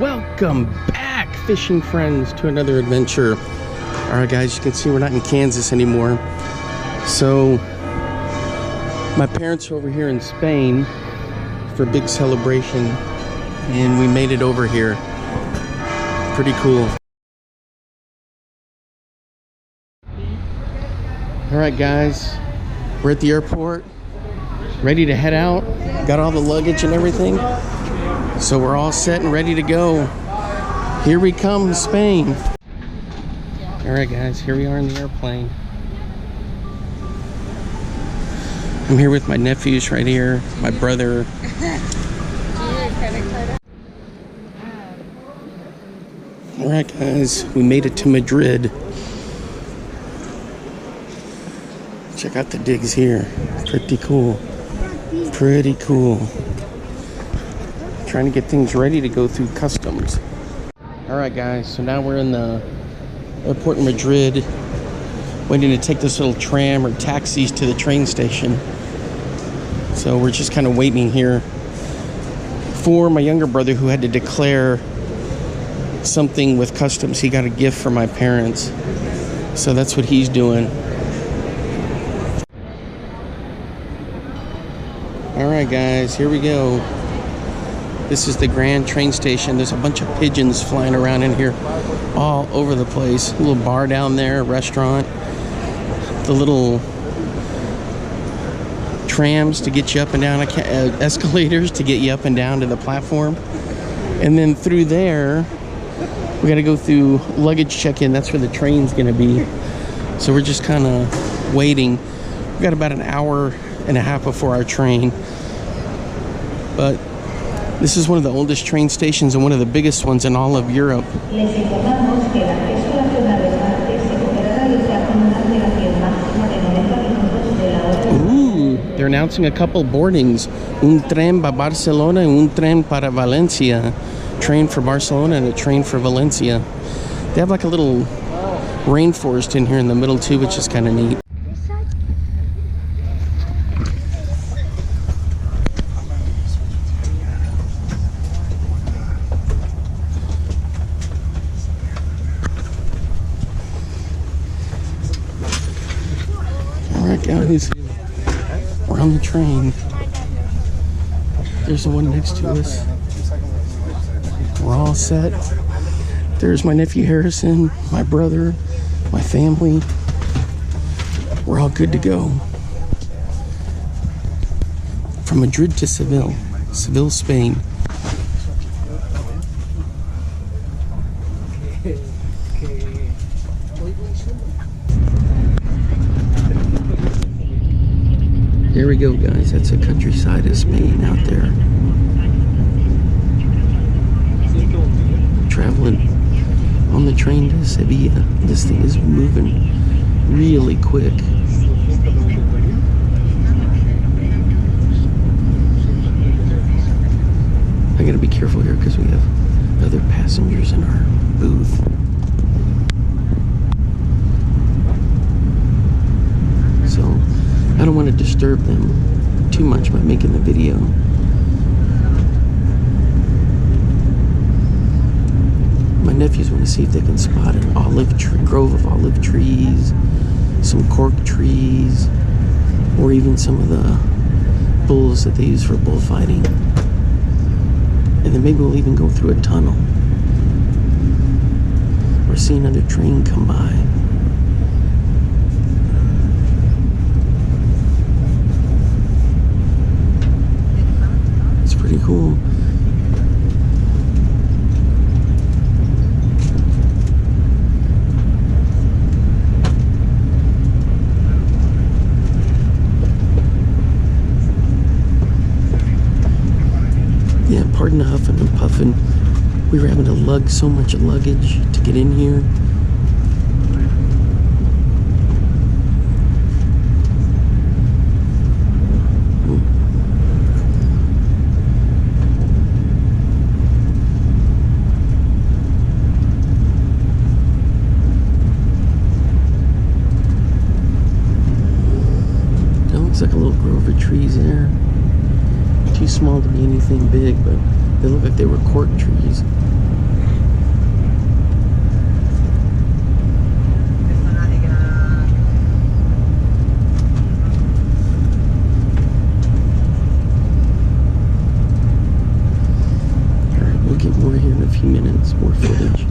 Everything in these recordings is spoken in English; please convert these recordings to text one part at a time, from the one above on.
Welcome back, fishing friends, to another adventure. All right, guys, you can see we're not in Kansas anymore. So my parents are over here in Spain for a big celebration, and we made it over here. Pretty cool. All right, guys, we're at the airport, ready to head out. Got all the luggage and everything, so we're all set and ready to go. Here we come, Spain. All right, guys, here we are in the airplane. I'm here with my nephews right here, my brother. All right, guys, we made it to Madrid. Check out the digs here. Pretty cool. Pretty cool. Trying to get things ready to go through customs. All right, guys, so now we're in the airport in Madrid, waiting to take this little tram or taxis to the train station. So we're just kind of waiting here for my younger brother, who had to declare something with customs. He got a gift from my parents, so that's what he's doing. All right, guys, here we go. This is the Grand train station. There's a bunch of pigeons flying around in here all over the place. A little bar down there, a restaurant. The little trams to get you up and down, escalators to get you up and down to the platform. And then through there, we got to go through luggage check-in. That's where the train's going to be. So we're just kind of waiting. We got about an hour and a half before our train. But this is one of the oldest train stations and one of the biggest ones in all of Europe. Ooh, they're announcing a couple boardings. Un tren para Barcelona and un tren para Valencia. Train for Barcelona and a train for Valencia. They have like a little rainforest in here in the middle too, which is kind of neat. Alright, guys, we're on the train. There's the one next to us. We're all set. There's my nephew Harrison, my brother, my family. We're all good to go. From Madrid to Seville, Spain. Here we go, guys. That's the countryside of Spain out there. Traveling on the train to Sevilla. This thing is moving really quick. I gotta be careful here because we have other passengers in our booth. So I don't want to disturb them too much by making the video. My nephews want to see if they can spot an grove of olive trees, some cork trees, or even some of the bulls that they use for bullfighting. And then maybe we'll even go through a tunnel or see another train come by. It's pretty cool. Yeah, pardon the huffing and puffing. We were having to lug so much luggage to get in here. That looks like a little grove of trees there. Too small to be anything big, but they look like they were cork trees. Some more footage.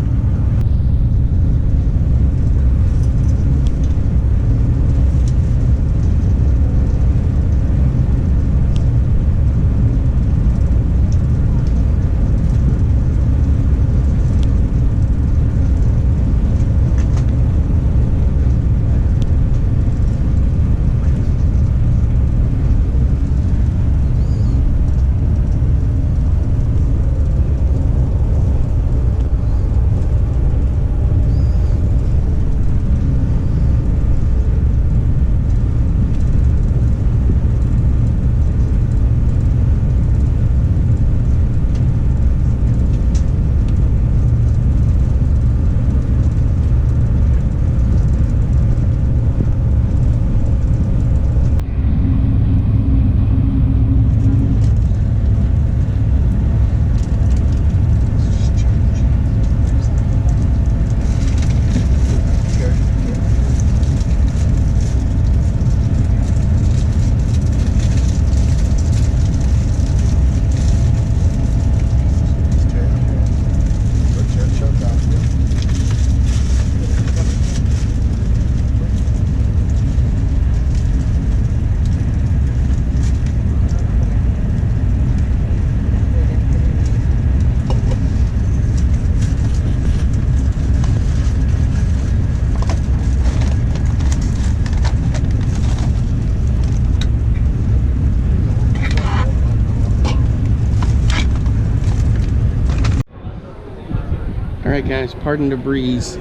Alright guys, pardon the breeze,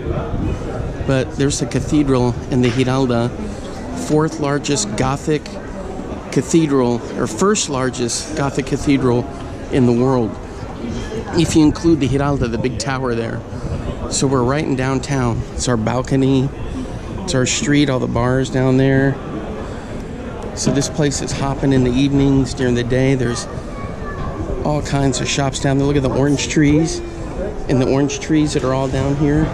but there's a cathedral in the Giralda, fourth largest Gothic cathedral, or first largest Gothic cathedral in the world, if you include the Giralda, the big tower there. So we're right in downtown. It's our balcony, it's our street, all the bars down there. So this place is hopping in the evenings. During the day there's all kinds of shops down there. Look at the orange trees. And the orange trees that are all down here.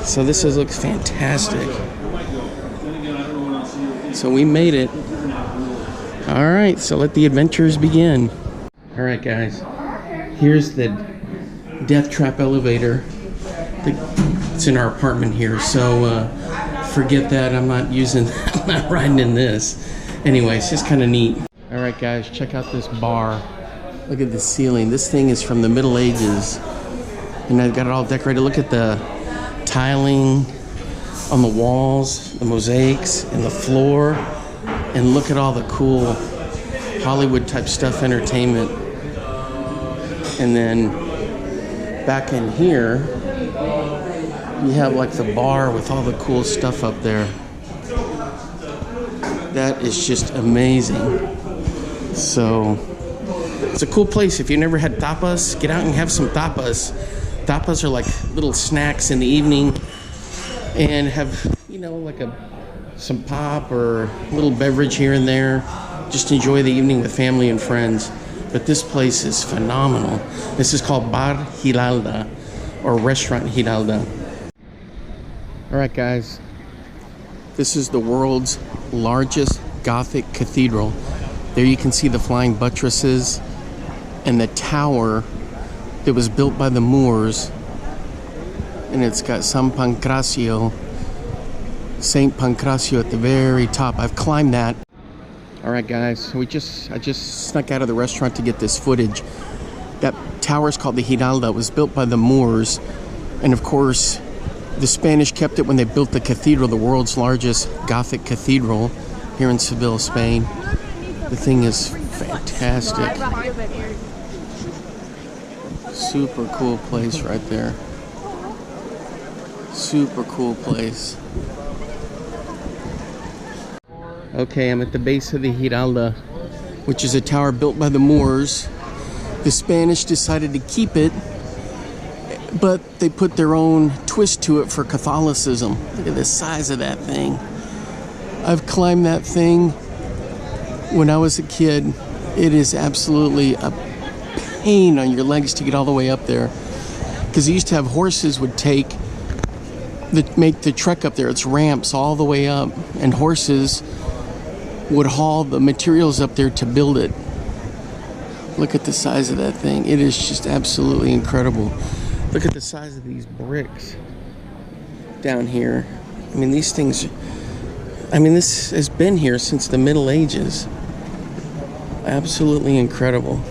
So this looks fantastic. So we made it. All right, so let the adventures begin. All right, guys. Here's the death trap elevator. It's in our apartment here. So forget that. I'm not riding in this. Anyway, it's just kind of neat. All right, guys, check out this bar. Look at the ceiling. This thing is from the Middle Ages. And I've got it all decorated. Look at the tiling on the walls, the mosaics, and the floor. And look at all the cool Hollywood type stuff, entertainment. And then back in here, you have like the bar with all the cool stuff up there. That is just amazing. So it's a cool place. If you never had tapas, get out and have some tapas. Tapas are like little snacks in the evening, and have, you know, like some pop or a little beverage here and there. Just enjoy the evening with family and friends. But this place is phenomenal. This is called Bar Giralda, or Restaurant Giralda. All right, guys. This is the world's largest Gothic cathedral. There you can see the flying buttresses and the tower that was built by the Moors, and it's got Saint Pancrazio at the very top. I've climbed that. All right, guys, I just snuck out of the restaurant to get this footage. That tower is called the Giralda. It was built by the Moors, and of course, the Spanish kept it when they built the cathedral, the world's largest Gothic cathedral here in Seville, Spain. The thing is fantastic. Super cool place right there. Super cool place. Okay, I'm at the base of the Giralda, which is a tower built by the Moors. The Spanish decided to keep it, but they put their own twist to it for Catholicism. Look at the size of that thing. I've climbed that thing when I was a kid. It is absolutely a pain on your legs to get all the way up there, because they used to have horses would make the trek up there. It's ramps all the way up, and horses would haul the materials up there to build it. Look at the size of that thing. It is just absolutely incredible. Look at the size of these bricks down here. I mean, these things, I mean, this has been here since the Middle Ages. Absolutely incredible.